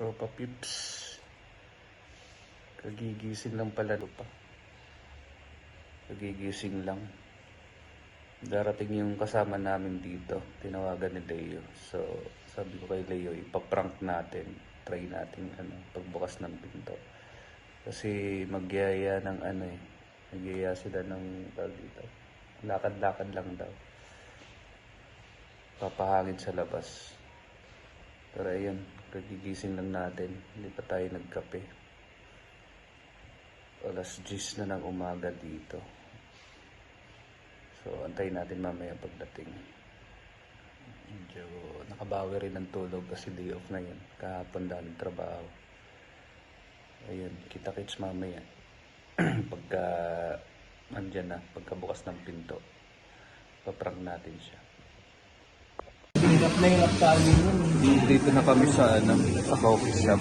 Tropa Pips. Kagigising lang pala pa. Kagigising lang. Darating yung kasama namin dito. Tinawagan ni Leo. So, sabi ko kay Leo, ipaprank natin. Try natin pagbukas ng pinto. Kasi magyaya ng Magyaya sila ng dito. Lakad-lakad lang daw. Papahangin sa labas. Pero ayun, kagigising lang natin. Hindi pa tayo nagkape. Alas 10 na ng umaga dito. So, antayin natin mamaya pagdating. Medyo nakabawi rin ng tulog kasi day off na yun. Kahapon daming trabaho. Ayun, kita-kits mamaya. Pagka andyan na, pagkabukas ng pinto, paprank natin siya. Hirap na hirap sa amin yun. Dito na kami sa coffee shop.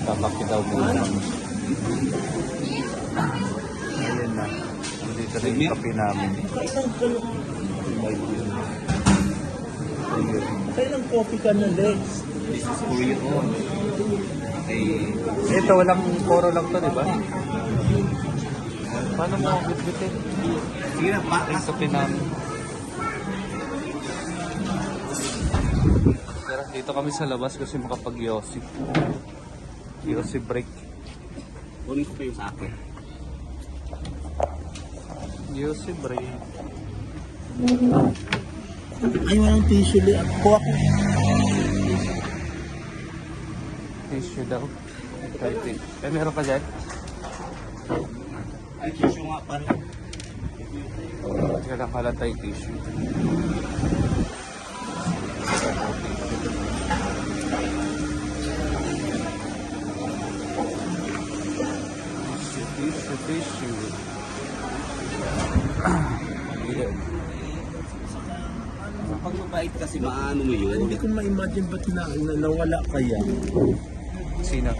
Papakidaw muna kami. Ayan na. Dito rin yung kape namin. Kailang coffee ka na, Lex? This is for you all. Ito, walang poro lang to, di ba? Paano mo bitbitin? Sige na, Yung kape namin. Dito kami sa labas kasi makapag-yosi. Yosi break. Kunin ko pa yung sa akin. Yosi break. Ay, walang tissue. Kuha ko. Tissue daw. Meron ka dyan? Ay, tissue nga pa rin. Kaya lang pala tayo tissue. Tissue. Ayan. Pag mabait kasi maano mo yun. Hindi ko ma-imagine ba't nawala kaya. Sino?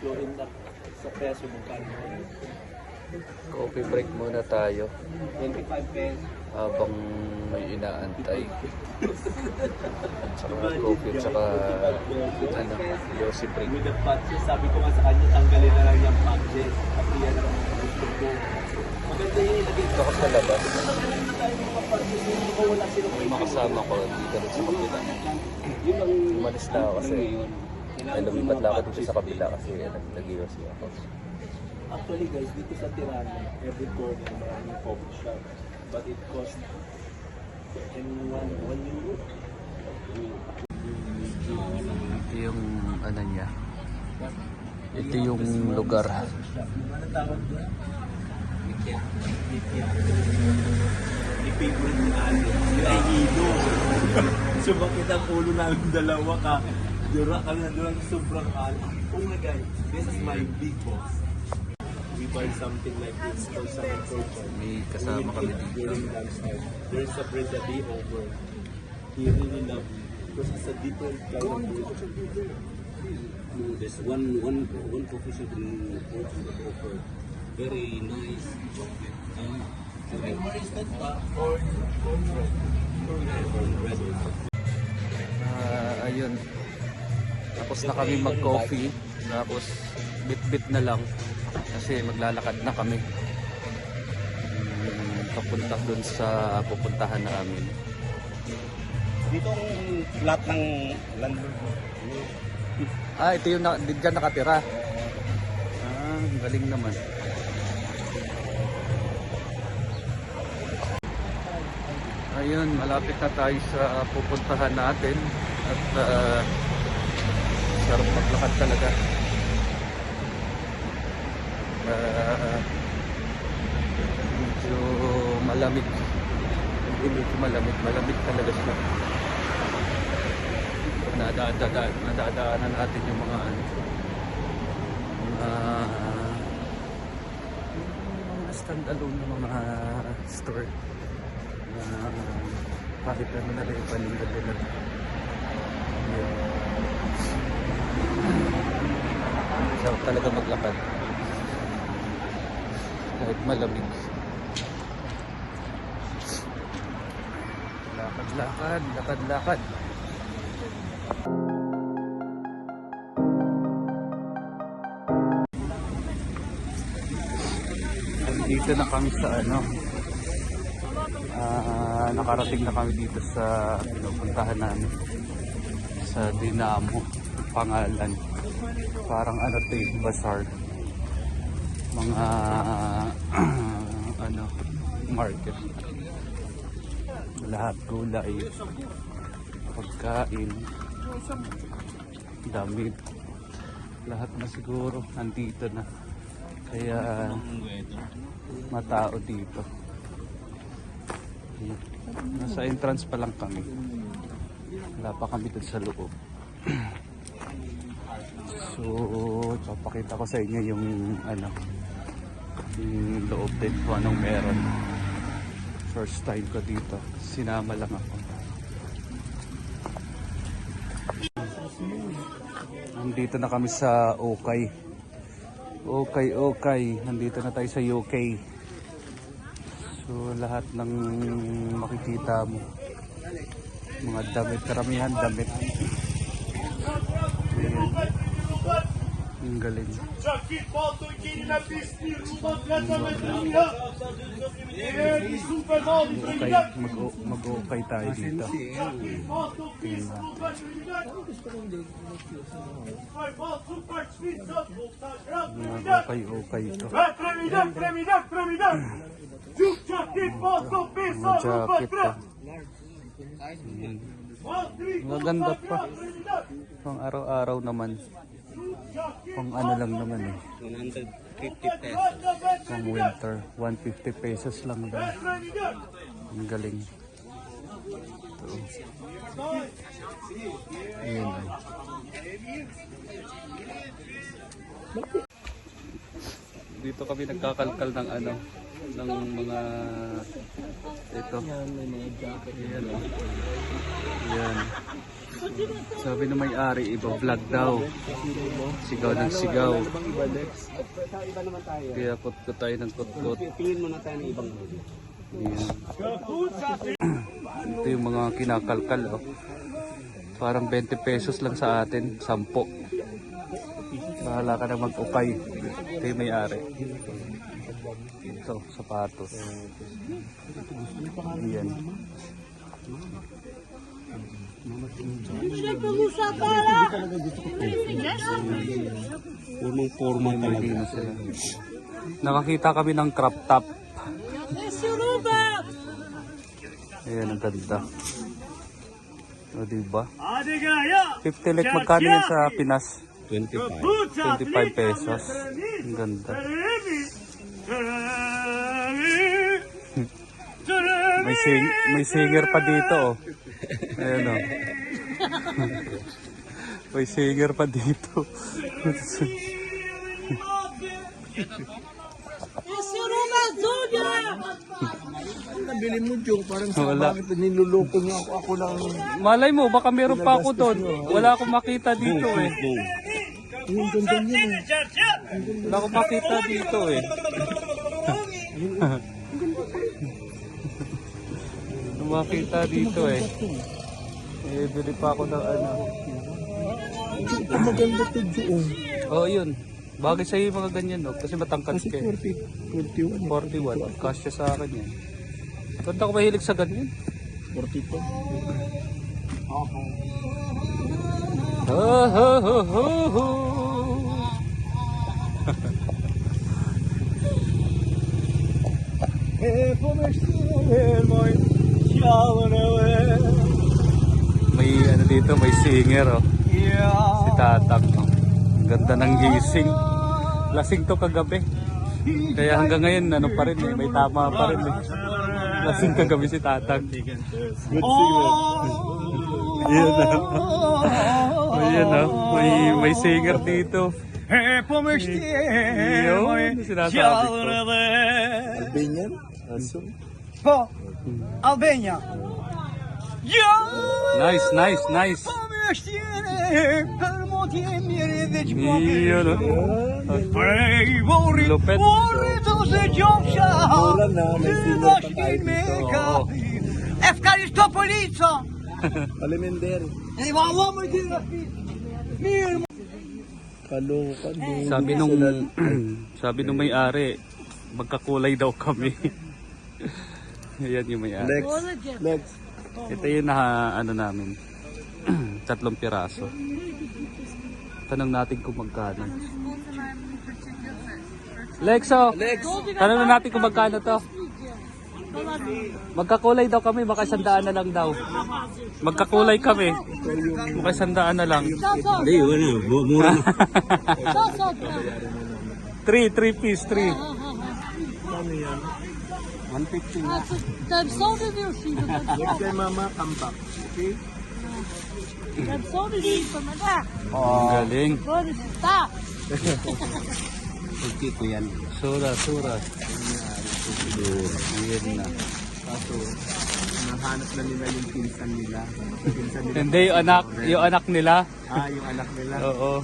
Florin na sa peso mo kano. Coffee break muna tayo 25 pesos. habang may inaantay. Tsaka coffee at saka yosi break. With the patches, sabi ko nga sa kanya, tanggalin na lang yung patches. Kasi yan ang gusto ko. Maganda yung ilagay Ito ako sa labas. wala silang May makasama ko dito rin sa kabila. Yun ang Umalis na ako kasi ay lumipat lang ako dito sa kabila kasi nag-yosi ako. actually guys, dito sa Tirana, every corner maraming coffee shop. But it costs one euro. Ito yung niya. Ito yung lugar. Ano tawag doon? Yung favorite natin. Ay, hilo. Sumakit ang ulo namin dalawa ka. Dura kami na doon sobrang oh my God, this is my big boss. We buy something like this for some culture. May kasama kami dito. During lunchtime. There's a bread that they over. He really loved it. Because it's a different kind of food. No, there's one coffee shop in Portland that offer very nice chocolate. What is that pa? Or bread. Ayun. Tapos na kami mag-coffee. Tapos bit-bit na lang. Kasi maglalakad na kami. Papunta dun sa pupuntahan namin. Dito ang flat ng landlord. Ito yung dyan nakatira. Galing naman. Ayun, malapit na tayo sa pupuntahan natin. At sarap maglakad talaga. Medyo malamig. Medyo malamig talaga siya. Nadadaanan natin yung mga stand-alone na mga store na kahit ano na rin yung paninda nila. Sarap talaga maglakad kahit malamig. Lakad-lakad. Dito na kami sa ano, nakarating na kami dito sa pinupuntahan namin sa Dinamo, pangalan parang ano to eh, bazaar, mga ano, market, lahat gulay, pagkain, damit, lahat na siguro nandito na, kaya matao dito. Nasa entrance pa lang kami, wala pa kami dun sa loob. So papakita ko sa inyo yung ano, yung loob din kung anong meron. First time ko dito, sinama lang ako. Nandito na kami sa Okay. Okay. Nandito na tayo sa UK. So lahat ng makikita mo, mga damit, karamihan damit. Ayan. Ang galing. Mag-okay tayo dito. Okay ito. Jacket pa. Maganda pa. Pang araw-araw naman. Pang ano lang naman eh. 150 pesos. Pang winter. 150 pesos lang daw. Ang galing. Ito. Ayan ay. Dito kami nagkakalkal ng ano, ng mga ito. Ayan o. Ayan. Sabi ng may-ari, iba vlog daw. Sigaw ng sigaw. Kaya kot-kot tayo ng kot-kot. Tingin mo na tayo ng ibang Ayan. Ito yung mga kinakalkal oh. Parang 20 pesos lang sa atin, 10. Bahala ka na mag-ukay. Ito yung may-ari. Ito, sapatos. Ayan. Formang Talaga sila. Nakakita kami ng crop top. Ayan, ang ganda. O, diba? 50 like, magkano yan sa Pinas? 25. 25 pesos. Ang ganda. May singer pa dito oh. Ayan oh. May singer pa dito. Nabili mo Jong, parang sa Wala. bakit niluloko niyo ako lang. Malay mo, baka meron pa ako doon. Wala akong makita dito eh. Yung ganda niya eh. Wala akong makita dito eh. Wala makita dito eh. Eh, bili pa ako ng ano. Maganda to Jong. Oo, yun. Bagay sa'yo yung mga ganyan no? Kasi matangkad Kasi ka eh. 41. 41. Kasya sa akin yan. Ba't ako mahilig sa ganyan? 42. Ho ho ho ho ho. May ano dito, may singer oh. Si Tatang oh. Ang ganda ng gising. Lasing to kagabi. Kaya hanggang ngayon ano pa rin eh, may tama pa rin eh. Lasing kagabi si Tatang. Good singer. Ayan oh. Ayan oh. May singer dito. Yun, sinasabi ko. Albanian? Asun? Albania. Nice, nice, nice. Yun oh. Lupet. Mura na, may singer pa tayo dito. Oo. Ευχαριστώ πολύ. Alimender. Kalokan. Sabi nung may-ari, magkakulay daw kami. Yan yung may-ari. Next. Ito yung ano namin. 3 piraso. Tanong natin kung magkano. Lexo! Tanong na natin kung magkano to. Magkakulay daw kami, baka 100 na lang daw. Magkakulay kami. Baka 100 na lang. Hindi, wala. Mura na. 3 piece, 3. Ano yan? 150. That's so did you see the Next kay Mama, comeback. Okay? That's so did you from that. Ang galing. What is that? Okay ko yan. Sura. Ayan na. Kaso, nahanap na nila yung pinsan nila. Pinsan nila. Hindi, yung anak nila. Yung anak nila. Oo.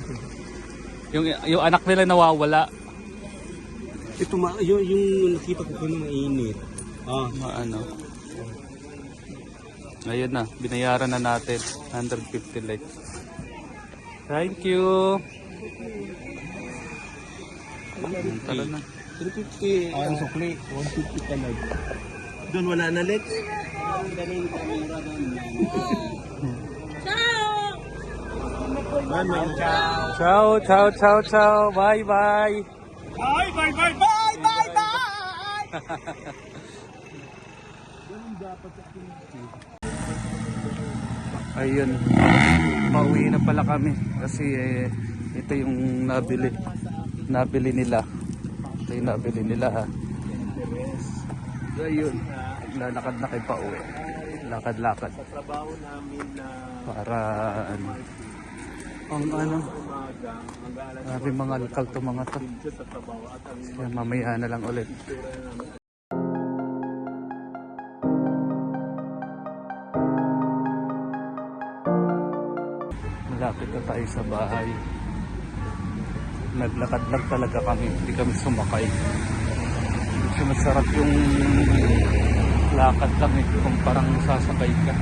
Yung anak nila nawawala. Ito, yung nakita ko kung mainit. Ano. Ayun na, binayaran na natin. 150 like. Thank you. Tara na. 350. Ang sukli, 150 ka na. Doon wala na, Lex? Ang galing kamera doon. Ciao. Bye. Bye! Ayun. Pauwi na pala kami kasi ito yung nabili nila. Ito yung nabili nila ha. Ayun. Lalakad na kayo pauwi. Lakad. Sa trabaho namin na Para ang umaga, mag-aalas sabi mga lokal to mga to. sa trabaho at ang Kaya mamaya na lang ulit. Malapit na tayo sa bahay. Naglakad lang talaga kami, hindi kami sumakay. Kasi masarap yung lakad lang kung parang sasakay ka.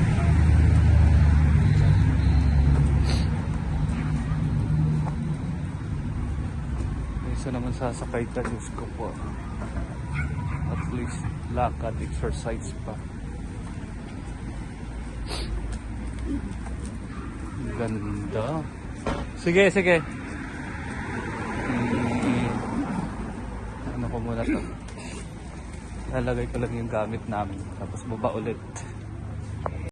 Isa naman sasakay ka, Diyos ko po. At least lakad, exercise pa. Ganda. Sige. Ano ko muna to? Lalagay ko lang yung gamit namin. Tapos baba ulit.